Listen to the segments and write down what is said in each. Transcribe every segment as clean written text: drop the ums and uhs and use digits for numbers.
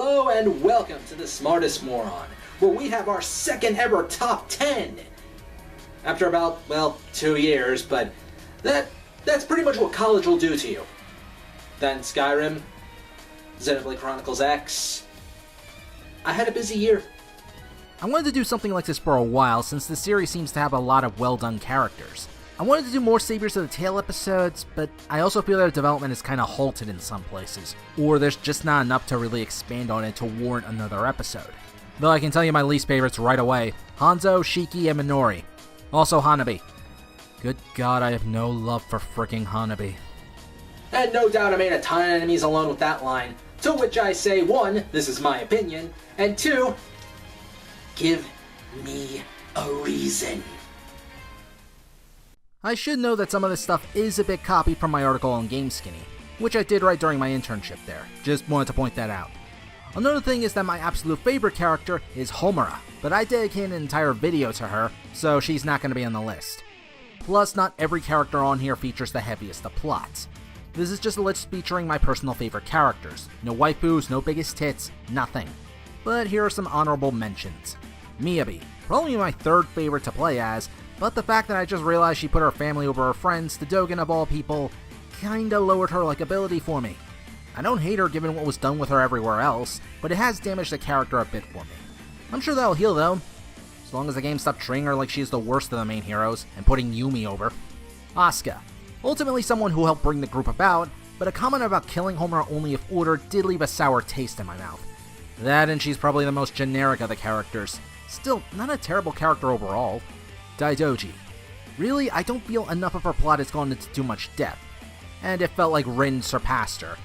Hello and welcome to the Smartest Moron, where we have our second ever top 10. After about, 2 years, but that's pretty much what college will do to you. Then Skyrim, Xenoblade Chronicles X. I had a busy year. I wanted to do something like this for a while since the series seems to have a lot of well-done characters. I wanted to do more Saviors of the Tail episodes, but I also feel their development is kinda halted in some places, or there's just not enough to really expand on it to warrant another episode. Though I can tell you my least favorites right away: Hanzo, Shiki, and Minori. Also Hanabi. Good god, I have no love for fricking Hanabi. And no doubt I made a ton of enemies alone with that line, to which I say 1, this is my opinion, and 2, give me a reason. I should know that some of this stuff is a bit copied from my article on GameSkinny, which I did write during my internship there. Just wanted to point that out. Another thing is that my absolute favorite character is Homura, but I dedicated an entire video to her, so she's not going to be on the list. Plus, not every character on here features the heaviest of plots. This is just a list featuring my personal favorite characters. No waifus, no biggest tits, nothing. But here are some honorable mentions. Miyabi, probably my third favorite to play as, but the fact that I just realized she put her family over her friends, the Dogen of all people, kinda lowered her likability for me. I don't hate her given what was done with her everywhere else, but it has damaged the character a bit for me. I'm sure that'll heal though, as long as the game stopped treating her like she's the worst of the main heroes, and putting Yume over. Asuka, ultimately someone who helped bring the group about, but a comment about killing Homura only if ordered did leave a sour taste in my mouth. That, and she's probably the most generic of the characters. Still, not a terrible character overall. Daidoji. Really, I don't feel enough of her plot has gone into too much depth, and it felt like Rin surpassed her.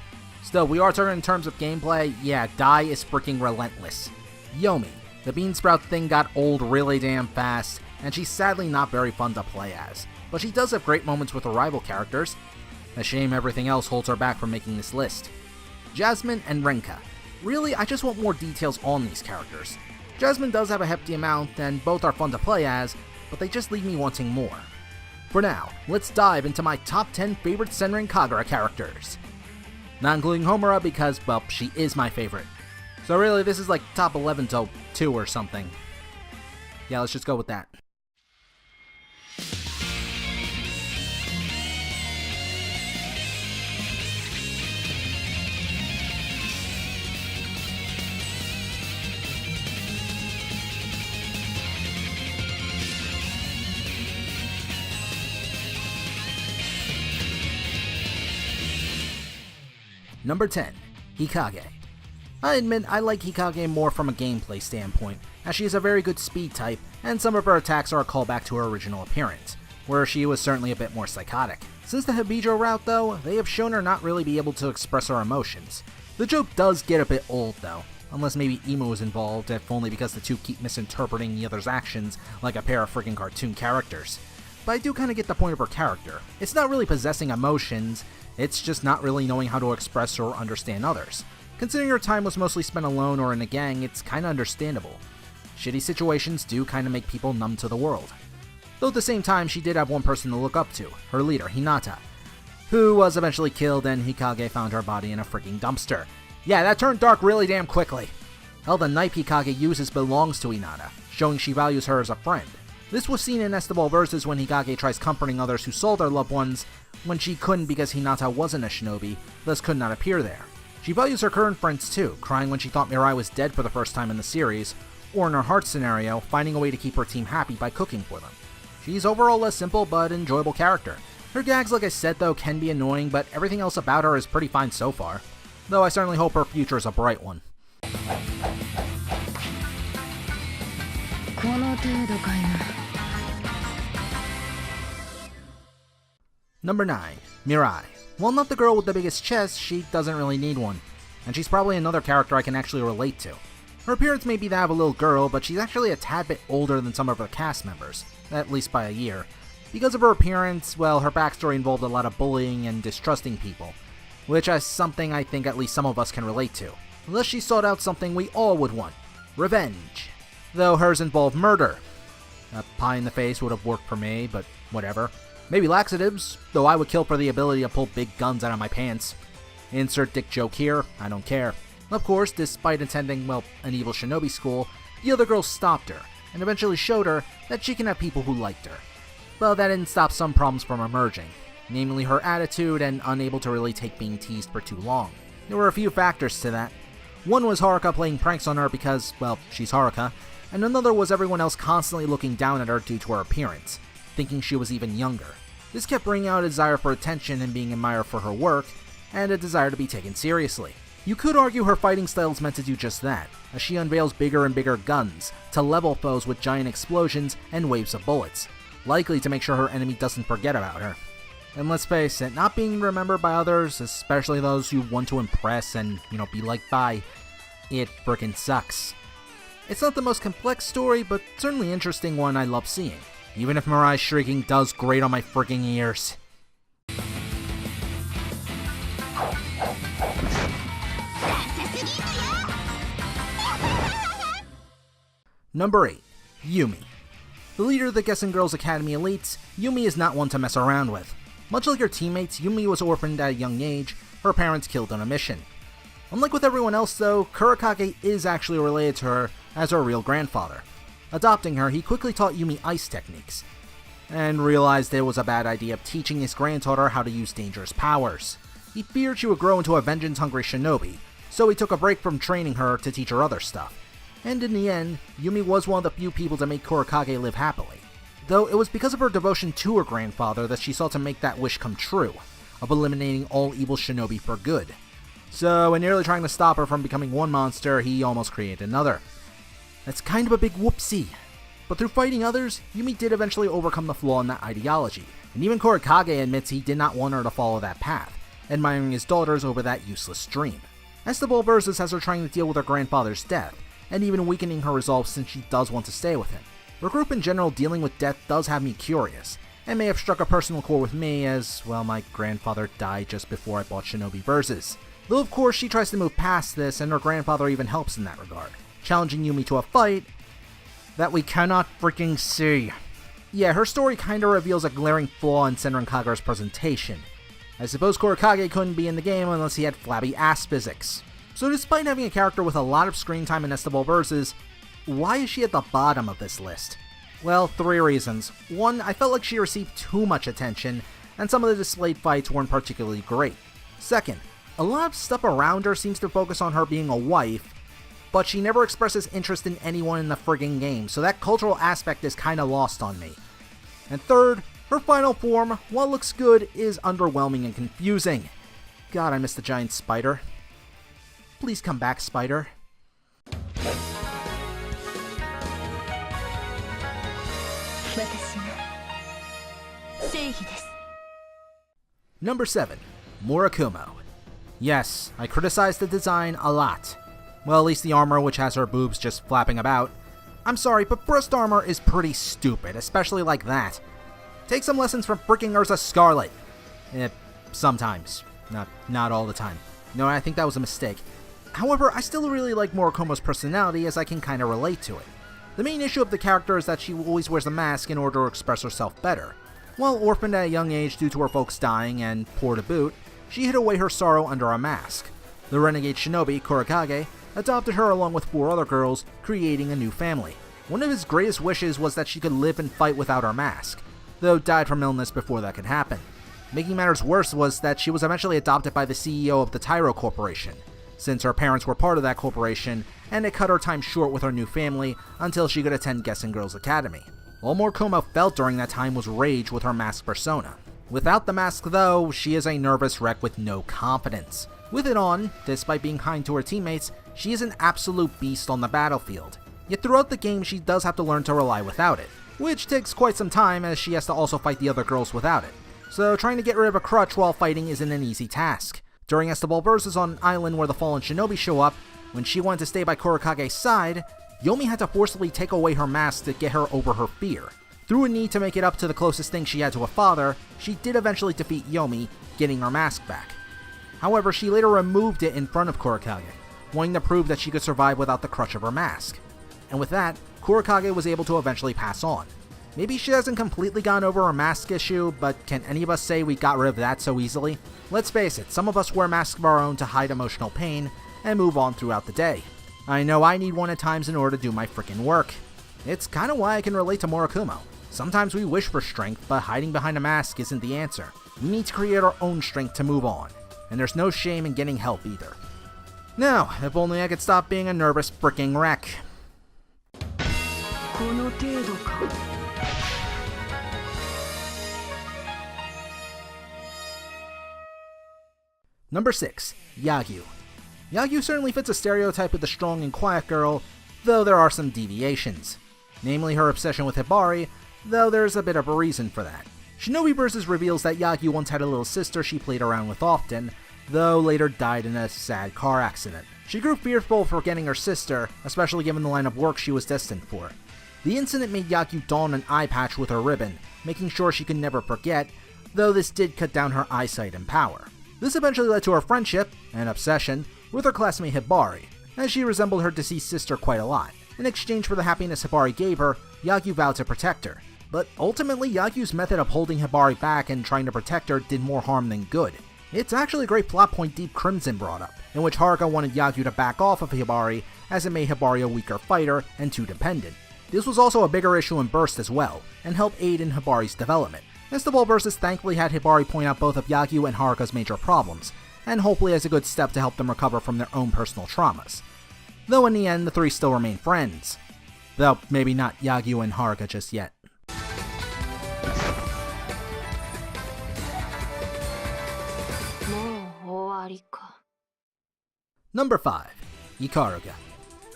Still, we are talking in terms of gameplay, yeah, Dai is freaking relentless. Yume. The Beansprout thing got old really damn fast, and she's sadly not very fun to play as, but she does have great moments with her rival characters. A shame everything else holds her back from making this list. Jasmine and Renka. Really, I just want more details on these characters. Jasmine does have a hefty amount, and both are fun to play as, but they just leave me wanting more. For now, let's dive into my top 10 favorite Senran Kagura characters. Not including Homura because, well, she is my favorite. So really, this is like top 11 to 2 or something. Yeah, let's just go with that. Number 10. Hikage. I admit I like Hikage more from a gameplay standpoint, as she is a very good speed type, and some of her attacks are a callback to her original appearance, where she was certainly a bit more psychotic. Since the Hibijo route though, they have shown her not really be able to express her emotions. The joke does get a bit old though, unless maybe Emo is involved, if only because the two keep misinterpreting the other's actions like a pair of freaking cartoon characters. But I do kinda get the point of her character. It's not really possessing emotions, it's just not really knowing how to express or understand others. Considering her time was mostly spent alone or in a gang, it's kinda understandable. Shitty situations do kinda make people numb to the world. Though at the same time, she did have one person to look up to, her leader, Hinata, who was eventually killed and Hikage found her body in a freaking dumpster. Yeah, that turned dark really damn quickly. Hell, the knife Hikage uses belongs to Hinata, showing she values her as a friend. This was seen in Estival Versus when Hikage tries comforting others who saw their loved ones when she couldn't because Hinata wasn't a shinobi, thus could not appear there. She values her current friends too, crying when she thought Mirai was dead for the first time in the series, or in her heart scenario, finding a way to keep her team happy by cooking for them. She's overall a simple but enjoyable character. Her gags, like I said though, can be annoying, but everything else about her is pretty fine so far. Though I certainly hope her future is a bright one. Number 9. Mirai. While not the girl with the biggest chest, she doesn't really need one, and she's probably another character I can actually relate to. Her appearance may be that of a little girl, but she's actually a tad bit older than some of her cast members, at least by a year. Because of her appearance, well, her backstory involved a lot of bullying and distrusting people, which is something I think at least some of us can relate to. Thus she sought out something we all would want: revenge. Though hers involved murder. A pie in the face would have worked for me, but whatever. Maybe laxatives, though I would kill for the ability to pull big guns out of my pants. Insert dick joke here, I don't care. Of course, despite attending, well, an evil shinobi school, the other girls stopped her, and eventually showed her that she can have people who liked her. Well, that didn't stop some problems from emerging, namely her attitude and unable to really take being teased for too long. There were a few factors to that. One was Haruka playing pranks on her because, well, she's Haruka, and another was everyone else constantly looking down at her due to her appearance, thinking she was even younger. This kept bringing out a desire for attention and being admired for her work, and a desire to be taken seriously. You could argue her fighting style is meant to do just that, as she unveils bigger and bigger guns to level foes with giant explosions and waves of bullets, likely to make sure her enemy doesn't forget about her. And let's face it, not being remembered by others, especially those you want to impress and, be liked by, it frickin' sucks. It's not the most complex story, but certainly interesting one I love seeing, even if Mirai's shrieking does grate on my frickin' ears. Number 8. Yume. The leader of the Gessen Girls Academy elites, Yume is not one to mess around with. Much like her teammates, Yume was orphaned at a young age, her parents killed on a mission. Unlike with everyone else though, Kurakage is actually related to her as her real grandfather. Adopting her, he quickly taught Yume ice techniques, and realized it was a bad idea of teaching his granddaughter how to use dangerous powers. He feared she would grow into a vengeance-hungry shinobi, so he took a break from training her to teach her other stuff. And in the end, Yume was one of the few people to make Kurakage live happily. Though it was because of her devotion to her grandfather that she sought to make that wish come true, of eliminating all evil shinobi for good. So, in nearly trying to stop her from becoming one monster, he almost created another. That's kind of a big whoopsie. But through fighting others, Yume did eventually overcome the flaw in that ideology, and even Kurakage admits he did not want her to follow that path, admiring his daughters over that useless dream. Estable Versus has her trying to deal with her grandfather's death, and even weakening her resolve since she does want to stay with him. Her group in general dealing with death does have me curious, and may have struck a personal chord with me as, well, my grandfather died just before I bought Shinobi Versus. Though of course she tries to move past this, and her grandfather even helps in that regard, challenging Yume to a fight that we cannot freaking see. Yeah, her story kinda reveals a glaring flaw in Senran Kagura's presentation. I suppose Kurakage couldn't be in the game unless he had flabby ass physics. So despite having a character with a lot of screen time in Estable Versus, why is she at the bottom of this list? Well, 3 reasons. 1, I felt like she received too much attention, and some of the displayed fights weren't particularly great. 2nd, a lot of stuff around her seems to focus on her being a wife, but she never expresses interest in anyone in the friggin' game, so that cultural aspect is kinda lost on me. And 3rd, her final form, while looks good, is underwhelming and confusing. God, I miss the giant spider. Please come back, spider. Number 7. Akuma. Yes, I criticized the design a lot. Well, at least the armor, which has her boobs just flapping about. I'm sorry, but breast armor is pretty stupid, especially like that. Take some lessons from freaking Urza Scarlet. Sometimes. Not all the time. No, I think that was a mistake. However, I still really like Morikuma's personality as I can kinda relate to it. The main issue of the character is that she always wears a mask in order to express herself better. While orphaned at a young age due to her folks dying and poor to boot, she hid away her sorrow under a mask. The renegade shinobi, Kurakage, adopted her along with 4 other girls, creating a new family. One of his greatest wishes was that she could live and fight without her mask, though died from illness before that could happen. Making matters worse was that she was eventually adopted by the CEO of the Tyro Corporation, since her parents were part of that corporation, and it cut her time short with her new family until she could attend Gessen Girls Academy. All Morikuma felt during that time was rage with her mask persona. Without the mask though, she is a nervous wreck with no confidence. With it on, despite being kind to her teammates, she is an absolute beast on the battlefield. Yet throughout the game she does have to learn to rely without it, which takes quite some time as she has to also fight the other girls without it. So trying to get rid of a crutch while fighting isn't an easy task. During Estable Versus on an island where the fallen shinobi show up, when she wanted to stay by Kurakage's side, Yume had to forcibly take away her mask to get her over her fear. Through a need to make it up to the closest thing she had to a father, she did eventually defeat Yume, getting her mask back. However, she later removed it in front of Kurakage, wanting to prove that she could survive without the crutch of her mask. And with that, Kurakage was able to eventually pass on. Maybe she hasn't completely gone over her mask issue, but can any of us say we got rid of that so easily? Let's face it, some of us wear masks of our own to hide emotional pain, and move on throughout the day. I know I need one at times in order to do my frickin' work. It's kinda why I can relate to Morikumo. Sometimes we wish for strength, but hiding behind a mask isn't the answer. We need to create our own strength to move on, and there's no shame in getting help either. Now, if only I could stop being a nervous fricking wreck. Number 6. Yagi. Yagi certainly fits a stereotype of the strong and quiet girl, though there are some deviations. Namely her obsession with Hibari, though there's a bit of a reason for that. Shinobi Versus reveals that Yagi once had a little sister she played around with often, though later died in a sad car accident. She grew fearful for forgetting her sister, especially given the line of work she was destined for. The incident made Yagi don an eye patch with her ribbon, making sure she could never forget, though this did cut down her eyesight and power. This eventually led to her friendship, and obsession, with her classmate Hibari, as she resembled her deceased sister quite a lot. In exchange for the happiness Hibari gave her, Yagi vowed to protect her. But ultimately, Yagi's method of holding Hibari back and trying to protect her did more harm than good. It's actually a great plot point Deep Crimson brought up, in which Haruka wanted Yagi to back off of Hibari, as it made Hibari a weaker fighter and too dependent. This was also a bigger issue in Burst as well, and helped aid in Hibari's development. Festival Versus thankfully had Hibari point out both of Yagi and Haruka's major problems, and hopefully as a good step to help them recover from their own personal traumas. Though in the end, the three still remain friends. Though maybe not Yagi and Haruka just yet. Number 5. Ikaruga.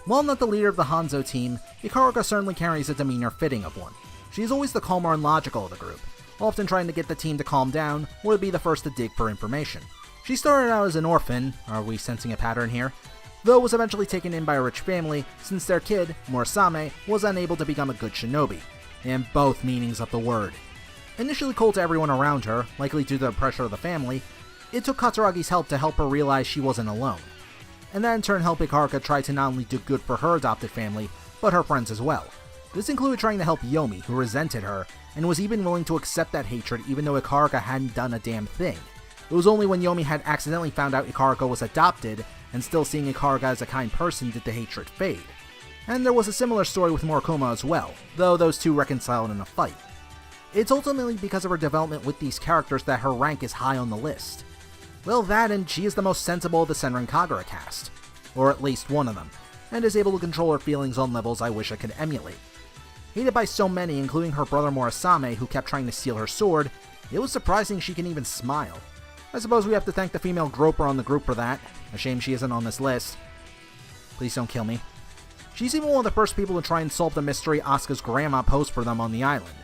While not the leader of the Hanzo team, Ikaruga certainly carries a demeanor fitting of one. She is always the calmer and logical of the group, often trying to get the team to calm down or to be the first to dig for information. She started out as an orphan, are we sensing a pattern here? Though was eventually taken in by a rich family since their kid, Morisaki, was unable to become a good shinobi, in both meanings of the word. Initially cold to everyone around her, likely due to the pressure of the family, it took Katsuragi's help to help her realize she wasn't alone. And that in turn helped Ikaruga try to not only do good for her adopted family, but her friends as well. This included trying to help Yume, who resented her, and was even willing to accept that hatred even though Ikaruga hadn't done a damn thing. It was only when Yume had accidentally found out Ikaruga was adopted, and still seeing Ikaruga as a kind person did the hatred fade. And there was a similar story with Morikumo as well, though those two reconciled in a fight. It's ultimately because of her development with these characters that her rank is high on the list. Well, that and she is the most sensible of the Senran Kagura cast, or at least one of them, and is able to control her feelings on levels I wish I could emulate. Hated by so many, including her brother Morisaki, who kept trying to steal her sword, it was surprising she can even smile. I suppose we have to thank the female groper on the group for that. A shame she isn't on this list. Please don't kill me. She's even one of the first people to try and solve the mystery Asuka's grandma posed for them on the island.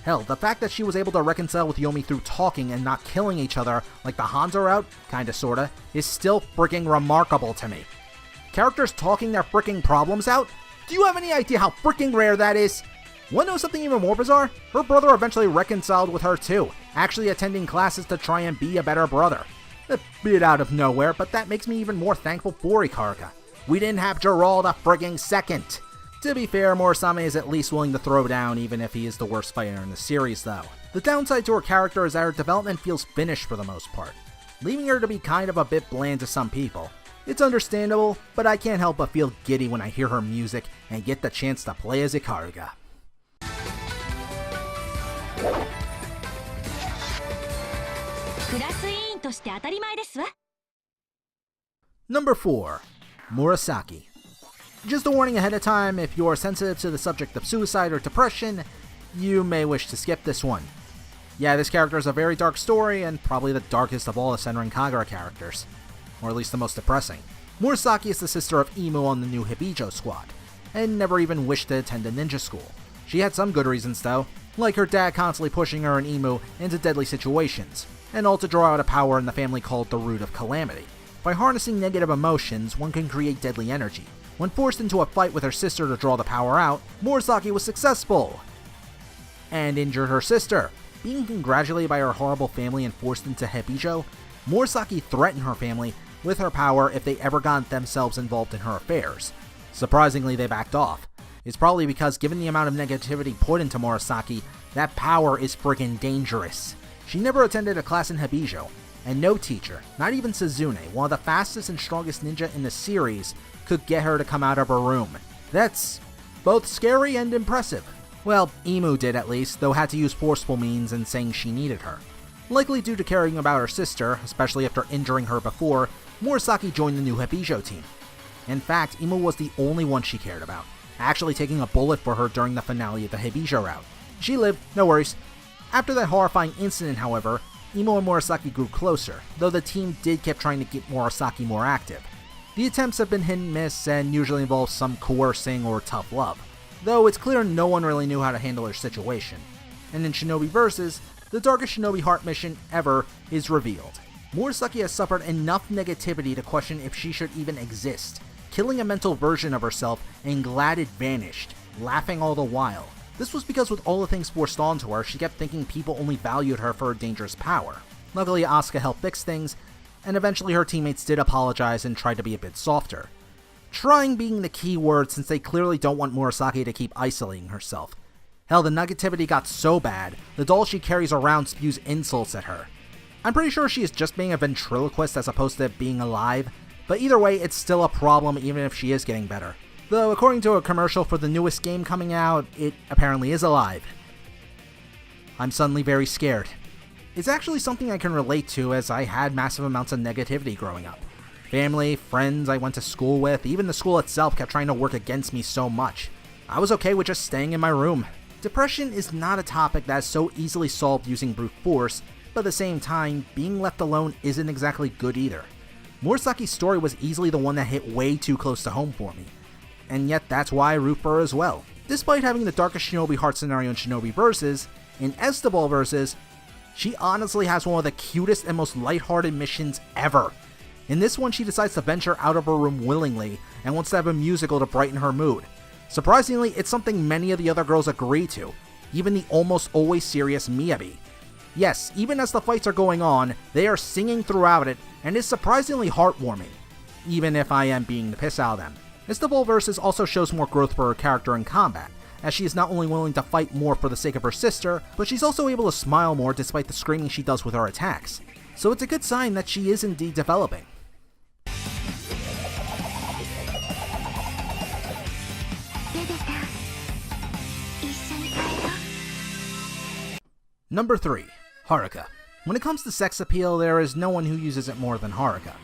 Hell, the fact that she was able to reconcile with Yume through talking and not killing each other like the Hanzo route, kinda sorta, is still freaking remarkable to me. Characters talking their freaking problems out? Do you have any idea how freaking rare that is? Wanna know something even more bizarre? Her brother eventually reconciled with her too, actually attending classes to try and be a better brother. A bit out of nowhere, but that makes me even more thankful for Ikaruga. We didn't have Gerald a frigging second. To be fair, Morisaki is at least willing to throw down even if he is the worst fighter in the series though. The downside to her character is that her development feels finished for the most part, leaving her to be kind of a bit bland to some people. It's understandable, but I can't help but feel giddy when I hear her music and get the chance to play as Ikaruga. Number 4. Morisaki. Just a warning ahead of time, if you're sensitive to the subject of suicide or depression, you may wish to skip this one. Yeah, this character is a very dark story, and probably the darkest of all the Senran Kagura characters. Or at least the most depressing. Morisaki is the sister of Imu on the new Hibijo squad, and never even wished to attend a ninja school. She had some good reasons though, like her dad constantly pushing her and Imu into deadly situations, and all to draw out a power in the family called the Root of Calamity. By harnessing negative emotions, one can create deadly energy. When forced into a fight with her sister to draw the power out, Morisaki was successful, and injured her sister. Being congratulated by her horrible family and forced into Hibijo, Morisaki threatened her family with her power if they ever got themselves involved in her affairs. Surprisingly, they backed off. It's probably because given the amount of negativity put into Morisaki, that power is friggin' dangerous. She never attended a class in Hibijo, and no teacher, not even Suzune, one of the fastest and strongest ninja in the series, could get her to come out of her room. That's both scary and impressive. Well, Imu did at least, though had to use forceful means in saying she needed her. Likely due to caring about her sister, especially after injuring her before, Morisaki joined the new Hibijo team. In fact, Imu was the only one she cared about, actually taking a bullet for her during the finale of the Hibijo route. She lived, no worries. After that horrifying incident, however, Imu and Morisaki grew closer, though the team did keep trying to get Morisaki more active. The attempts have been hit and miss and usually involve some coercing or tough love, though it's clear no one really knew how to handle her situation. And in Shinobi Versus, the darkest Shinobi Heart mission ever is revealed. Morisaki has suffered enough negativity to question if she should even exist, killing a mental version of herself and glad it vanished, laughing all the while. This was because with all the things forced onto her, she kept thinking people only valued her for her dangerous power. Luckily, Asuka helped fix things, and eventually her teammates did apologize and tried to be a bit softer. Trying being the key word since they clearly don't want Morisaki to keep isolating herself. Hell, the negativity got so bad, the doll she carries around spews insults at her. I'm pretty sure she is just being a ventriloquist as opposed to being alive, but either way, it's still a problem even if she is getting better. Though, according to a commercial for the newest game coming out, it apparently is alive. I'm suddenly very scared. It's actually something I can relate to as I had massive amounts of negativity growing up. Family, friends I went to school with, even the school itself kept trying to work against me so much. I was okay with just staying in my room. Depression is not a topic that is so easily solved using brute force, but at the same time, being left alone isn't exactly good either. Morisaki's story was easily the one that hit way too close to home for me. And yet that's why I root for her as well. Despite having the darkest Shinobi Heart scenario in Shinobi Versus, in Estabal Versus, she honestly has one of the cutest and most lighthearted missions ever. In this one, she decides to venture out of her room willingly and wants to have a musical to brighten her mood. Surprisingly, it's something many of the other girls agree to, even the almost always serious Miyabi. Yes, even as the fights are going on, they are singing throughout it, and it's surprisingly heartwarming, even if I am being the piss out of them. Estabal Versus also shows more growth for her character in combat, as she is not only willing to fight more for the sake of her sister, but she's also able to smile more despite the screaming she does with her attacks. So it's a good sign that she is indeed developing. Number 3. Haruka. When it comes to sex appeal, there is no one who uses it more than Haruka.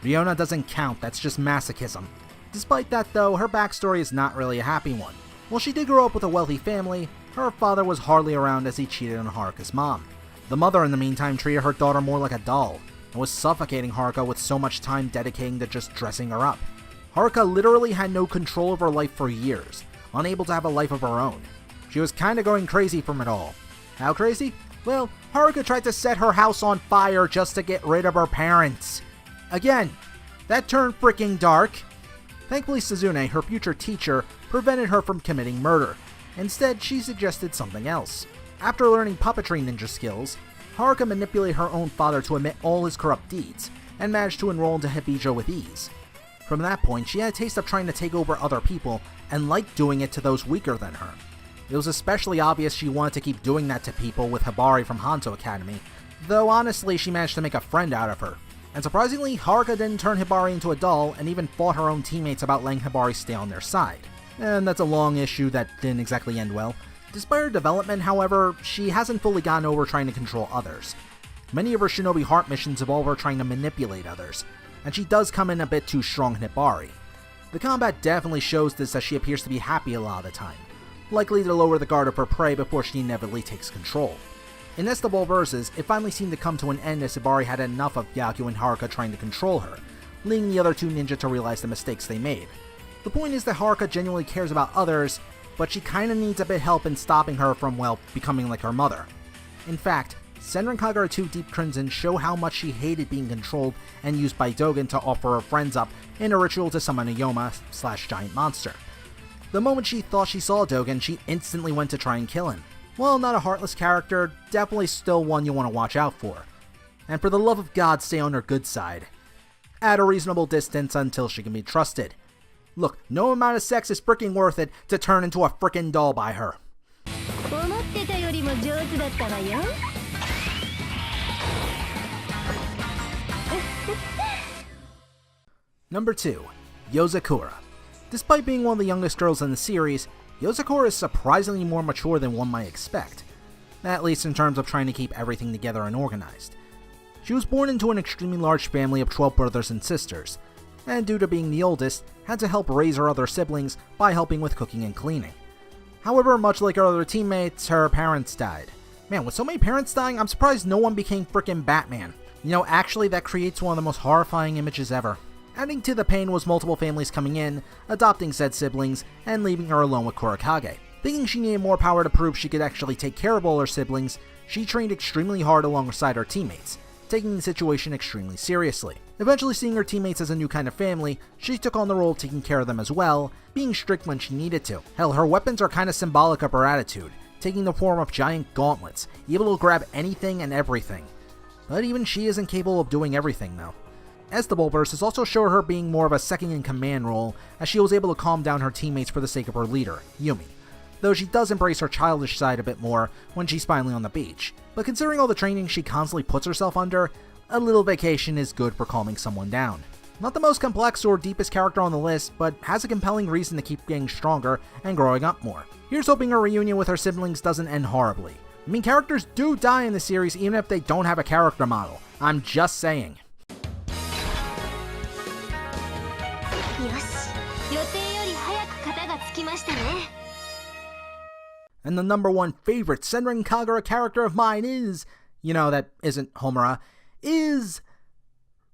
Riona doesn't count, that's just masochism. Despite that though, her backstory is not really a happy one. While she did grow up with a wealthy family, her father was hardly around as he cheated on Haruka's mom. The mother in the meantime treated her daughter more like a doll, and was suffocating Haruka with so much time dedicating to just dressing her up. Haruka literally had no control of her life for years, unable to have a life of her own. She was kinda going crazy from it all. How crazy? Well, Haruka tried to set her house on fire just to get rid of her parents. Again, that turned freaking dark. Thankfully, Suzune, her future teacher, prevented her from committing murder. Instead, she suggested something else. After learning puppetry ninja skills, Haruka manipulated her own father to admit all his corrupt deeds, and managed to enroll into Hibijo with ease. From that point, she had a taste of trying to take over other people, and liked doing it to those weaker than her. It was especially obvious she wanted to keep doing that to people with Hibari from Hanzo Academy, though honestly she managed to make a friend out of her. And surprisingly, Haruka didn't turn Hibari into a doll and even fought her own teammates about letting Hibari stay on their side. And that's a long issue that didn't exactly end well. Despite her development, however, she hasn't fully gotten over trying to control others. Many of her Shinobi Heart missions involve her trying to manipulate others, and she does come in a bit too strong in Hibari. The combat definitely shows this as she appears to be happy a lot of the time, likely to lower the guard of her prey before she inevitably takes control. In Estabal Versus, it finally seemed to come to an end as Hibari had enough of Yaku and Haruka trying to control her, leading the other two ninja to realize the mistakes they made. The point is that Haruka genuinely cares about others, but she kinda needs a bit help in stopping her from, well, becoming like her mother. In fact, Senran Kagura 2 Deep Crimson show how much she hated being controlled and used by Dogen to offer her friends up in a ritual to summon a Yoma/giant monster. The moment she thought she saw Dogen, she instantly went to try and kill him. While not a heartless character, definitely still one you want to watch out for. And for the love of God, stay on her good side. At a reasonable distance until she can be trusted. Look, no amount of sex is freaking worth it to turn into a freaking doll by her. Number 2. Yozakura. Despite being one of the youngest girls in the series, Yozakura is surprisingly more mature than one might expect, at least in terms of trying to keep everything together and organized. She was born into an extremely large family of 12 brothers and sisters, and due to being the oldest, had to help raise her other siblings by helping with cooking and cleaning. However, much like her other teammates, her parents died. Man, with so many parents dying, I'm surprised no one became frickin' Batman. You know, actually that creates one of the most horrifying images ever. Adding to the pain was multiple families coming in, adopting said siblings, and leaving her alone with Kurakage. Thinking she needed more power to prove she could actually take care of all her siblings, she trained extremely hard alongside her teammates, taking the situation extremely seriously. Eventually seeing her teammates as a new kind of family, she took on the role of taking care of them as well, being strict when she needed to. Hell, her weapons are kinda symbolic of her attitude, taking the form of giant gauntlets, able to grab anything and everything. But even she isn't capable of doing everything though. As the Bullverses also show her being more of a second-in-command role, as she was able to calm down her teammates for the sake of her leader, Yume. Though she does embrace her childish side a bit more when she's finally on the beach. But considering all the training she constantly puts herself under, a little vacation is good for calming someone down. Not the most complex or deepest character on the list, but has a compelling reason to keep getting stronger and growing up more. Here's hoping her reunion with her siblings doesn't end horribly. I mean, characters do die in the series even if they don't have a character model. I'm just saying. And the number one favorite Senran Kagura character of mine is, that isn't Homura, is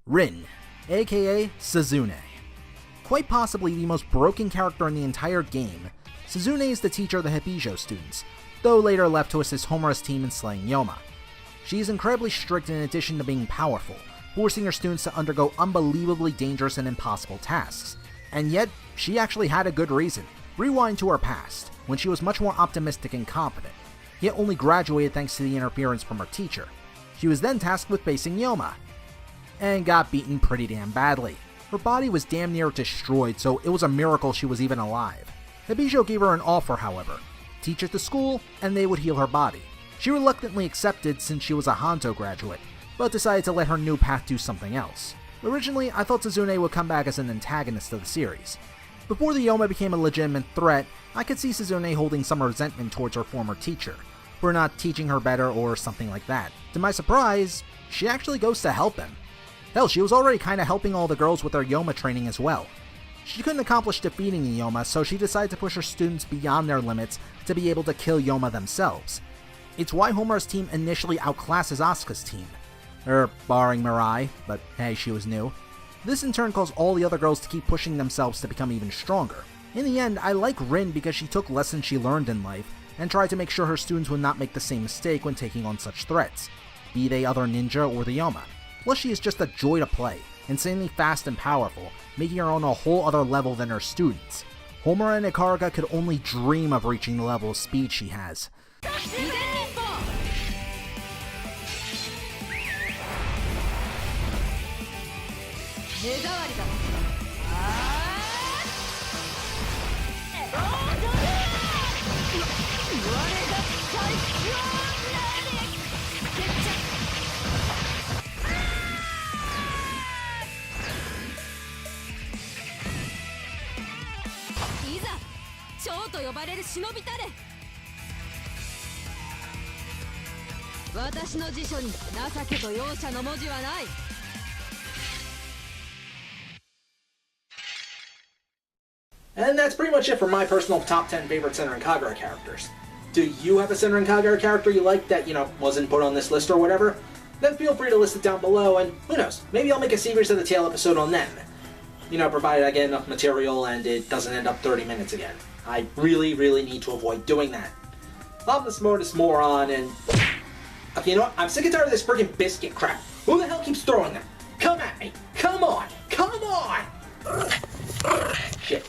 Rin, aka Suzune. Quite possibly the most broken character in the entire game, Suzune is the teacher of the Hibijo students, though later left to assist Homura's team in slaying Yoma. She is incredibly strict in addition to being powerful, forcing her students to undergo unbelievably dangerous and impossible tasks. And yet, she actually had a good reason. Rewind to her past, when she was much more optimistic and confident, yet only graduated thanks to the interference from her teacher. She was then tasked with facing Yoma, and got beaten pretty damn badly. Her body was damn near destroyed, so it was a miracle she was even alive. Hibijo gave her an offer, however: teach at the school, and they would heal her body. She reluctantly accepted since she was a Hanto graduate, but decided to let her new path do something else. Originally, I thought Suzune would come back as an antagonist of the series. Before the Yoma became a legitimate threat, I could see Suzune holding some resentment towards her former teacher, for not teaching her better or something like that. To my surprise, she actually goes to help him. Hell, she was already kinda helping all the girls with their Yoma training as well. She couldn't accomplish defeating the Yoma, so she decided to push her students beyond their limits to be able to kill Yoma themselves. It's why Homura's team initially outclasses Asuka's team. Barring Mirai, but hey, she was new. This in turn caused all the other girls to keep pushing themselves to become even stronger. In the end, I like Rin because she took lessons she learned in life, and tried to make sure her students would not make the same mistake when taking on such threats, be they other ninja or the Yoma. Plus she is just a joy to play, insanely fast and powerful, making her on a whole other level than her students. Homura and Ikaruga could only dream of reaching the level of speed she has. And that's pretty much it for my personal top 10 favorite Senran Kagura characters. Do you have a Senran Kagura character you like that, wasn't put on this list or whatever? Then feel free to list it down below, and who knows, maybe I'll make a series of the Tale episode on them. Provided I get enough material and it doesn't end up 30 minutes again. I really, really need to avoid doing that. I'm the smartest moron, and... Okay, you know what? I'm sick and tired of this freaking biscuit crap. Who the hell keeps throwing them? Come at me! Come on! Come on! Shit.